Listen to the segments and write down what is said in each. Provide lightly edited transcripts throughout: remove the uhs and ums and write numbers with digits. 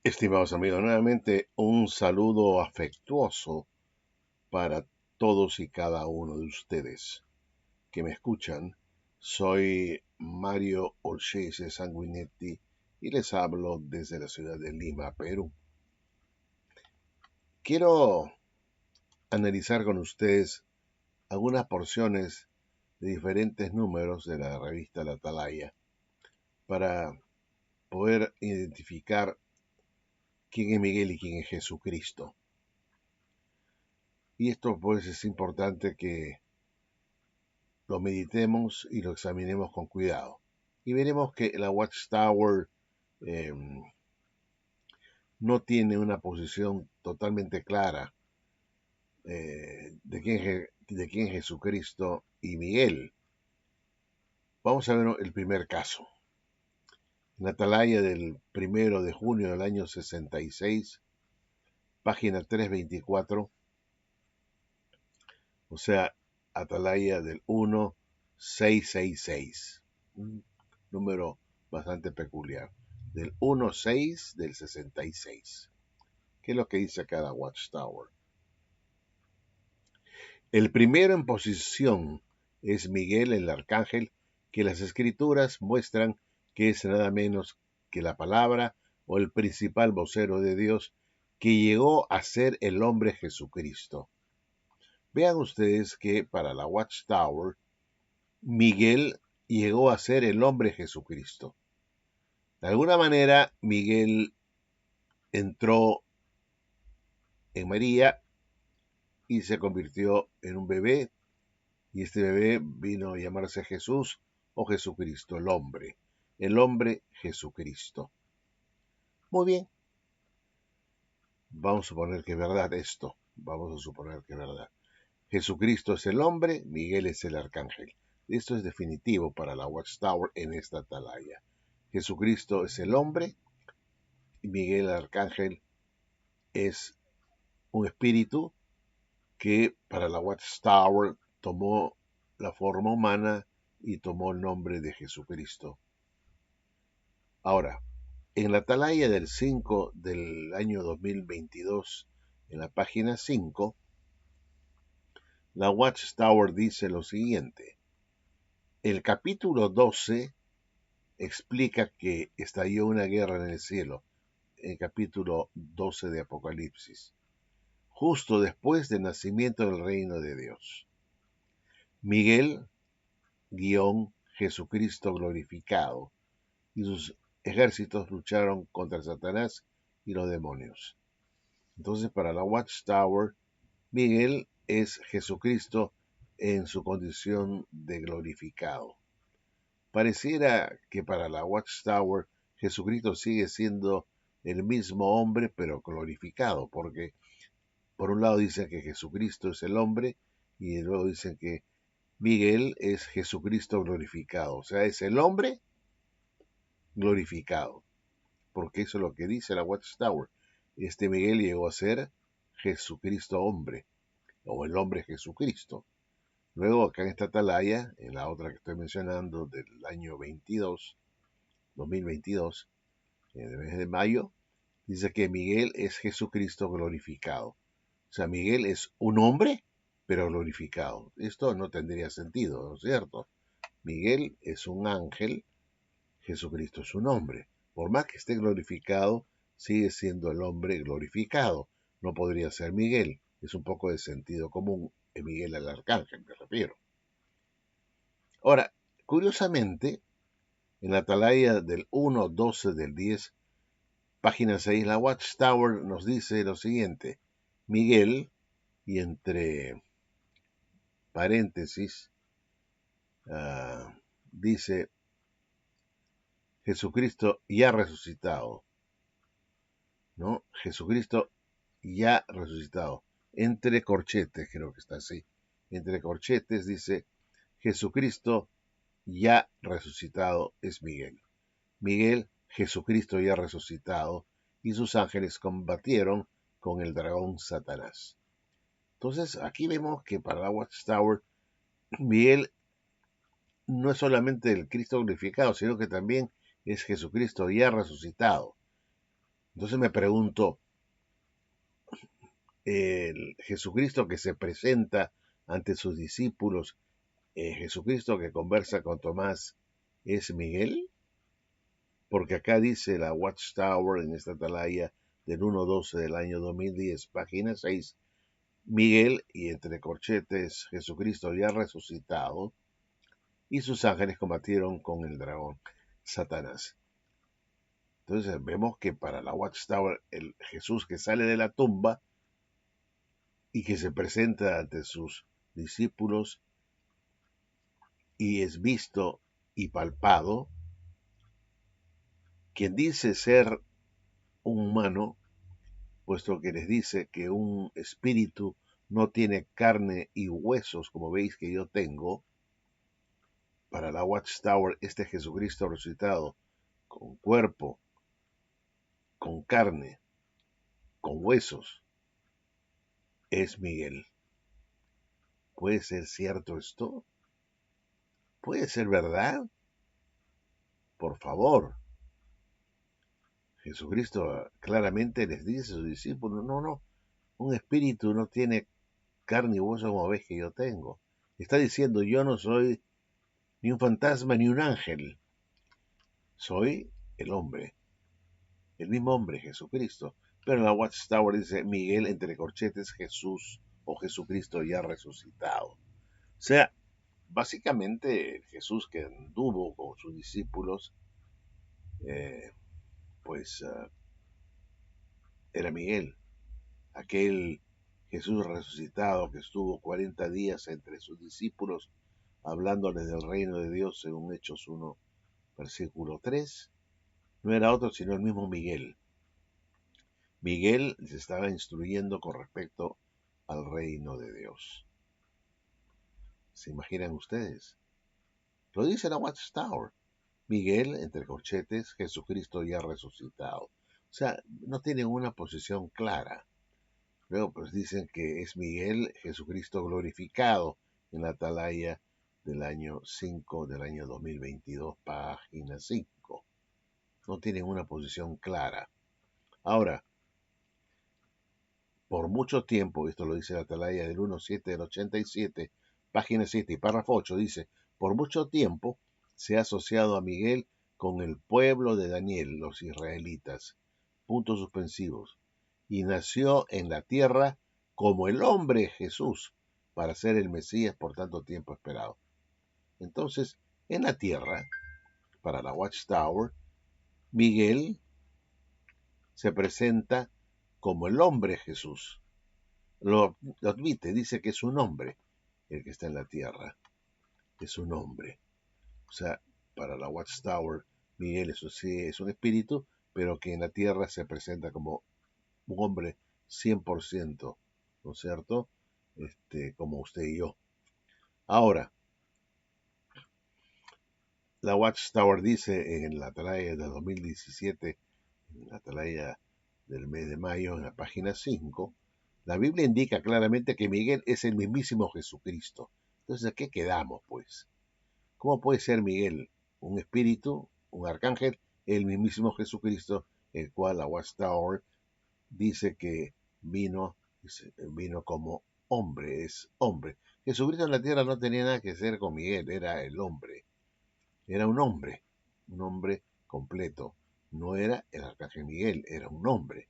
Estimados amigos, nuevamente un saludo afectuoso para todos y cada uno de ustedes que me escuchan. Soy Mario Olshese Sanguinetti y les hablo desde la ciudad de Lima, Perú. Quiero analizar con ustedes algunas porciones de diferentes números de la revista La Atalaya para poder identificar quién es Miguel y quién es Jesucristo. Y esto pues es importante que lo meditemos y lo examinemos con cuidado. Y veremos que la Watchtower eh, no tiene una posición totalmente clara de quién es Jesucristo y Miguel. Vamos a ver el primer caso. En la Atalaya del 1 de junio del año 66, página 324, o sea, Atalaya del 1666, un número bastante peculiar, del 16 del 66. ¿Qué es lo que dice cada Watchtower? El primero en posición es Miguel el Arcángel, que las escrituras muestran que es nada menos que la palabra o el principal vocero de Dios que llegó a ser el hombre Jesucristo. Vean ustedes que para la Watchtower, Miguel llegó a ser el hombre Jesucristo. De alguna manera, Miguel entró en María y se convirtió en un bebé, y este bebé vino a llamarse Jesús o Jesucristo, el hombre Jesucristo. Muy bien, vamos a suponer que es verdad esto, vamos a suponer que es verdad. Jesucristo es el hombre, Miguel es el arcángel. Esto es definitivo para la Watchtower en esta atalaya. Jesucristo es el hombre y Miguel el arcángel es un espíritu que para la Watchtower tomó la forma humana y tomó el nombre de Jesucristo. Ahora, en la atalaya del 5 del año 2022, en la página 5, la Watchtower dice lo siguiente. El capítulo 12 explica que estalló una guerra en el cielo, en el capítulo 12 de Apocalipsis, justo después del nacimiento del reino de Dios. Miguel, Jesucristo glorificado, y sus ejércitos lucharon contra Satanás y los demonios. Entonces, para la Watchtower, Miguel es Jesucristo en su condición de glorificado. Pareciera que para la Watchtower Jesucristo sigue siendo el mismo hombre pero glorificado, porque por un lado dicen que Jesucristo es el hombre y luego dicen que Miguel es Jesucristo glorificado, o sea, es el hombre glorificado, porque eso es lo que dice la Watchtower. Este Miguel llegó a ser Jesucristo hombre, o el hombre Jesucristo. Luego acá en esta atalaya, en la otra que estoy mencionando del año 2022, en el mes de mayo, dice que Miguel es Jesucristo glorificado. O sea, Miguel es un hombre, pero glorificado. Esto no tendría sentido, ¿no es cierto? Miguel es un ángel, Jesucristo es un hombre. Por más que esté glorificado, sigue siendo el hombre glorificado. No podría ser Miguel. Es un poco de sentido común en Miguel el Arcángel, me refiero. Ahora, curiosamente, en la atalaya del 1-12 del 10, página 6, la Watchtower nos dice lo siguiente. Miguel, y entre paréntesis, dice Jesucristo ya resucitado, ¿no? Jesucristo ya resucitado. Entre corchetes, creo que está así. Entre corchetes dice Jesucristo ya resucitado es Miguel. Miguel, Jesucristo ya resucitado, y sus ángeles combatieron con el dragón Satanás. Entonces, aquí vemos que para la Watchtower, Miguel no es solamente el Cristo glorificado, sino que también es Jesucristo ya resucitado. Entonces me pregunto, el Jesucristo que se presenta ante sus discípulos, Jesucristo que conversa con Tomás, ¿es Miguel? Porque acá dice la Watchtower en esta atalaya del 1-12 del año 2010, página 6, Miguel y entre corchetes Jesucristo ya resucitado y sus ángeles combatieron con el dragón Satanás. Entonces vemos que para la Watchtower el Jesús que sale de la tumba y que se presenta ante sus discípulos y es visto y palpado, quien dice ser un humano, puesto que les dice que un espíritu no tiene carne y huesos como veis que yo tengo, para la Watchtower este Jesucristo resucitado con cuerpo, con carne, con huesos, es Miguel. ¿Puede ser cierto esto? ¿Puede ser verdad? Por favor. Jesucristo claramente les dice a sus discípulos, no, un espíritu no tiene carne y hueso como ves que yo tengo. Está diciendo, yo no soy ni un fantasma ni un ángel, soy el hombre, el mismo hombre, Jesucristo. Pero en la Watchtower dice Miguel entre corchetes Jesús o Jesucristo ya resucitado. O sea, básicamente Jesús que anduvo con sus discípulos, eh, pues era Miguel, aquel Jesús resucitado que estuvo 40 días entre sus discípulos hablándoles del reino de Dios según Hechos 1, versículo 3, no era otro sino el mismo Miguel. Miguel les estaba instruyendo con respecto al reino de Dios. ¿Se imaginan ustedes? Lo dice la Watchtower. Miguel, entre corchetes, Jesucristo ya resucitado. O sea, no tienen una posición clara. Luego pues dicen que es Miguel, Jesucristo glorificado en la atalaya del año 5 del año 2022, página 5. No tienen una posición clara. Ahora, por mucho tiempo, esto lo dice la atalaya del 1.7 del 87, página 7 y párrafo 8, dice, por mucho tiempo se ha asociado a Miguel con el pueblo de Daniel, los israelitas, puntos suspensivos, y nació en la tierra como el hombre Jesús, para ser el Mesías por tanto tiempo esperado. Entonces, en la tierra, para la Watchtower, Miguel se presenta como el hombre Jesús. Lo admite, dice que es un hombre el que está en la tierra, es un hombre. O sea, para la Watchtower, Miguel eso sí es un espíritu, pero que en la tierra se presenta como un hombre 100%, ¿no es cierto? Como usted y yo. Ahora, la Watchtower dice en la atalaya de 2017, en la atalaya del mes de mayo, en la página 5, la Biblia indica claramente que Miguel es el mismísimo Jesucristo. Entonces, ¿a qué quedamos, pues? ¿Cómo puede ser Miguel un espíritu, un arcángel, el mismísimo Jesucristo, el cual la Watchtower dice que vino como hombre, es hombre? Jesucristo en la tierra no tenía nada que ver con Miguel, era el hombre, era un hombre completo. No era el arcángel Miguel, era un hombre,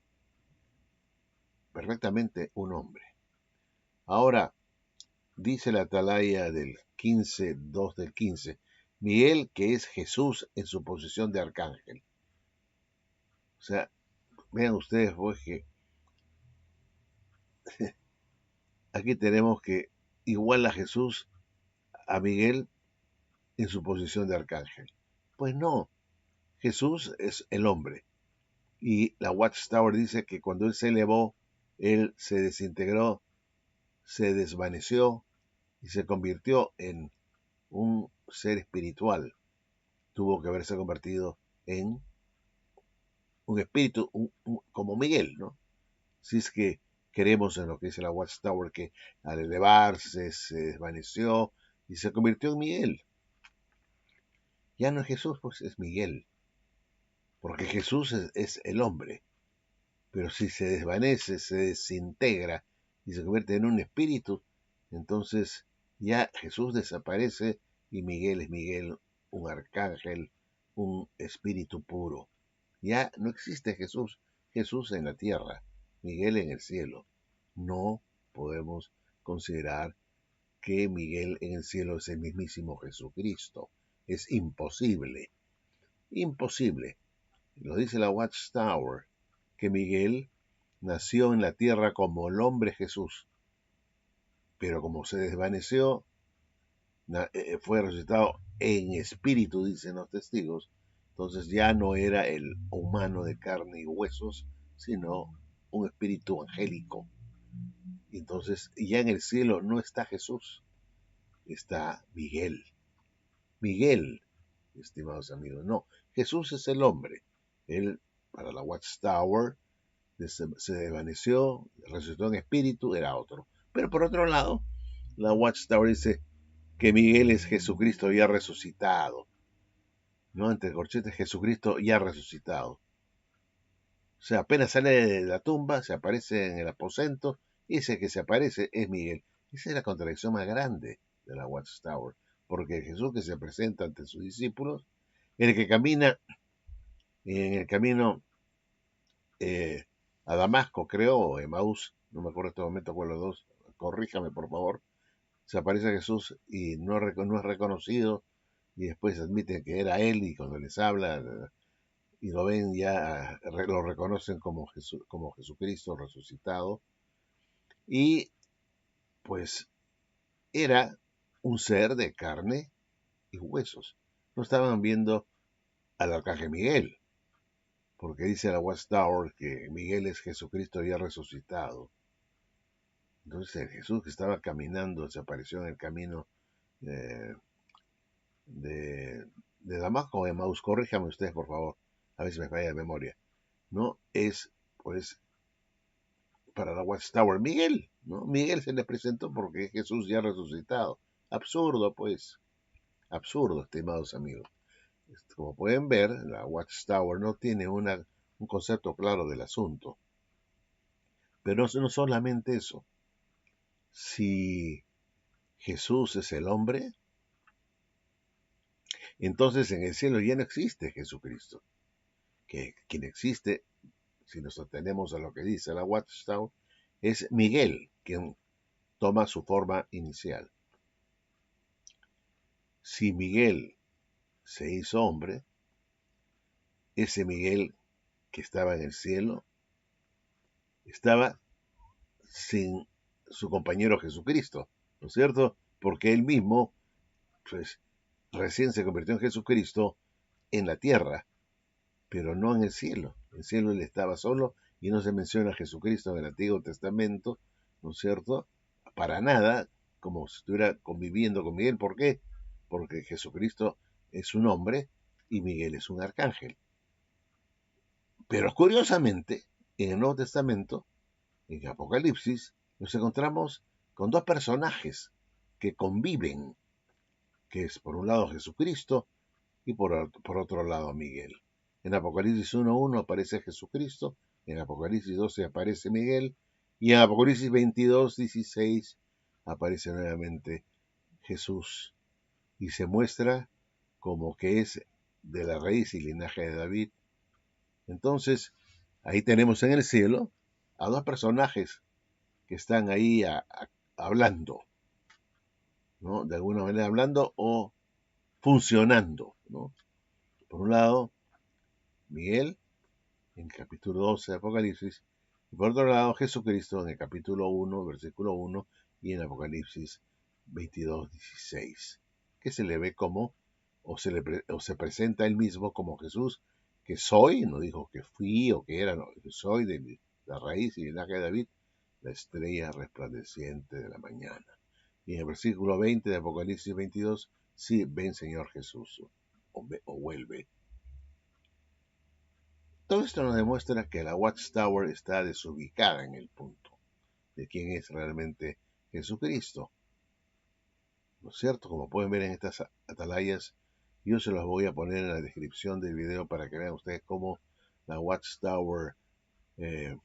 perfectamente un hombre. Ahora, dice la atalaya del 15, 2 del 15, Miguel que es Jesús en su posición de arcángel. O sea, vean ustedes pues que aquí tenemos que igual a Jesús a Miguel en su posición de arcángel. Pues no, Jesús es el hombre. Y la Watchtower dice que cuando él se elevó, él se desintegró, se desvaneció y se convirtió en un ser espiritual. Tuvo que haberse convertido en un espíritu como Miguel, ¿no? Si es que creemos en lo que dice la Watchtower, que al elevarse se desvaneció y se convirtió en Miguel. Ya no es Jesús, pues es Miguel, porque Jesús es el hombre. Pero si se desvanece, se desintegra y se convierte en un espíritu, entonces ya Jesús desaparece y Miguel es Miguel, un arcángel, un espíritu puro. Ya no existe Jesús, Jesús en la tierra, Miguel en el cielo. No podemos considerar que Miguel en el cielo es el mismísimo Jesucristo. Es imposible, imposible. Lo dice la Watchtower, que Miguel nació en la tierra como el hombre Jesús, pero como se desvaneció, fue resucitado en espíritu, dicen los testigos, entonces ya no era el humano de carne y huesos, sino un espíritu angélico. Entonces ya en el cielo no está Jesús, está Miguel. Miguel, estimados amigos, no, Jesús es el hombre. Él, para la Watchtower, se desvaneció, resucitó en espíritu, era otro. Pero por otro lado, la Watchtower dice que Miguel es Jesucristo ya resucitado. ¿No? Entre corchetes, Jesucristo ya resucitado. O sea, apenas sale de la tumba, se aparece en el aposento, y ese que se aparece es Miguel. Esa es la contradicción más grande de la Watchtower. Porque Jesús que se presenta ante sus discípulos, el que camina en el camino a Damasco, creo, o Emaús, no me acuerdo en este momento cuál de los dos, corríjame por favor, se aparece Jesús y no es reconocido, y después admiten que era él, y cuando les habla y lo ven ya, lo reconocen como, como Jesucristo resucitado, y pues era un ser de carne y huesos. No estaban viendo al arcángel Miguel, porque dice la Watchtower que Miguel es Jesucristo ya resucitado. Entonces el Jesús que estaba caminando, se apareció en el camino eh, de Damasco o de Maús, corríjame ustedes por favor, a ver si me falla la memoria. No es, pues, para la Watchtower Miguel, ¿no? Miguel se le presentó porque Jesús ya resucitado. Absurdo, pues, absurdo, estimados amigos. Como pueden ver, la Watchtower no tiene un concepto claro del asunto. Pero no solamente eso. Si Jesús es el hombre, entonces en el cielo ya no existe Jesucristo. Que quien existe, si nos atenemos a lo que dice la Watchtower, es Miguel, quien toma su forma inicial. Si Miguel se hizo hombre, ese Miguel que estaba en el cielo estaba sin su compañero Jesucristo, ¿no es cierto? Porque él mismo, pues, recién se convirtió en Jesucristo en la tierra, pero no en el cielo. En el cielo él estaba solo y no se menciona a Jesucristo en el Antiguo Testamento, ¿no es cierto? Para nada, como si estuviera conviviendo con Miguel. ¿Por qué? Porque Jesucristo es un hombre y Miguel es un arcángel. Pero curiosamente, en el Nuevo Testamento, en Apocalipsis, nos encontramos con dos personajes que conviven, que es por un lado Jesucristo y por otro lado Miguel. En Apocalipsis 1.1 aparece Jesucristo, en Apocalipsis 12 aparece Miguel, y en Apocalipsis 22.16 aparece nuevamente Jesús, y se muestra como que es de la raíz y linaje de David. Entonces, ahí tenemos en el cielo a dos personajes que están ahí hablando, ¿no? De alguna manera hablando o funcionando, ¿no? Por un lado, Miguel, en el capítulo 12 de Apocalipsis, y por otro lado, Jesucristo, en el capítulo 1, versículo 1, y en Apocalipsis 22.16, que se le ve como, o se presenta él mismo como Jesús, que soy, no dijo que fui o que era, no, que soy de la raíz y linaje de David, la estrella resplandeciente de la mañana. Y en el versículo 20 de Apocalipsis 22, sí, ven Señor Jesús, o vuelve. Todo esto nos demuestra que la Watchtower está desubicada en el punto de quién es realmente Jesucristo. ¿No es cierto? Como pueden ver en estas atalayas, yo se los voy a poner en la descripción del video para que vean ustedes cómo la Watchtower eh,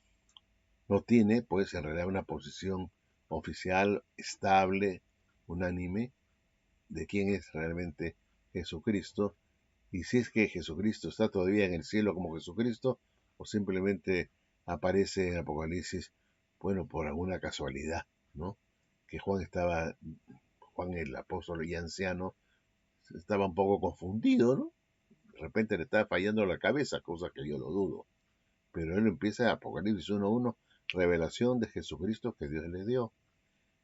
no tiene, pues, en realidad una posición oficial, estable, unánime, de quién es realmente Jesucristo, y si es que Jesucristo está todavía en el cielo como Jesucristo, o simplemente aparece en Apocalipsis, bueno, por alguna casualidad, ¿no? Que Juan el apóstol y anciano, estaba un poco confundido, ¿no? De repente le estaba fallando la cabeza, cosa que yo lo dudo. Pero él empieza Apocalipsis 1.1, revelación de Jesucristo que Dios le dio.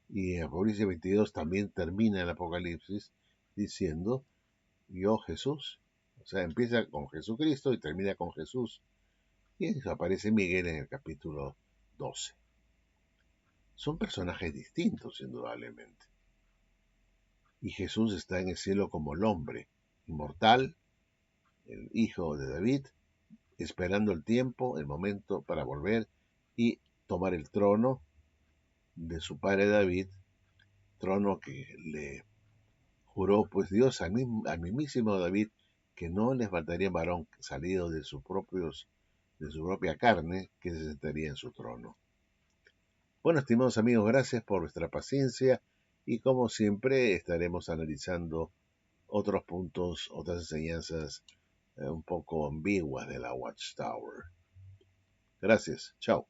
Y en Apocalipsis 22 también termina el Apocalipsis diciendo, yo Jesús. O sea, empieza con Jesucristo y termina con Jesús. Y aparece Miguel en el capítulo 12. Son personajes distintos, indudablemente. Y Jesús está en el cielo como el hombre, inmortal, el hijo de David, esperando el tiempo, el momento para volver y tomar el trono de su padre David, trono que le juró pues Dios al mismísimo David que no le faltaría varón salido de de su propia carne que se sentaría en su trono. Bueno, estimados amigos, gracias por vuestra paciencia y como siempre estaremos analizando otros puntos, otras enseñanzas un poco ambiguas de la Watchtower. Gracias, chao.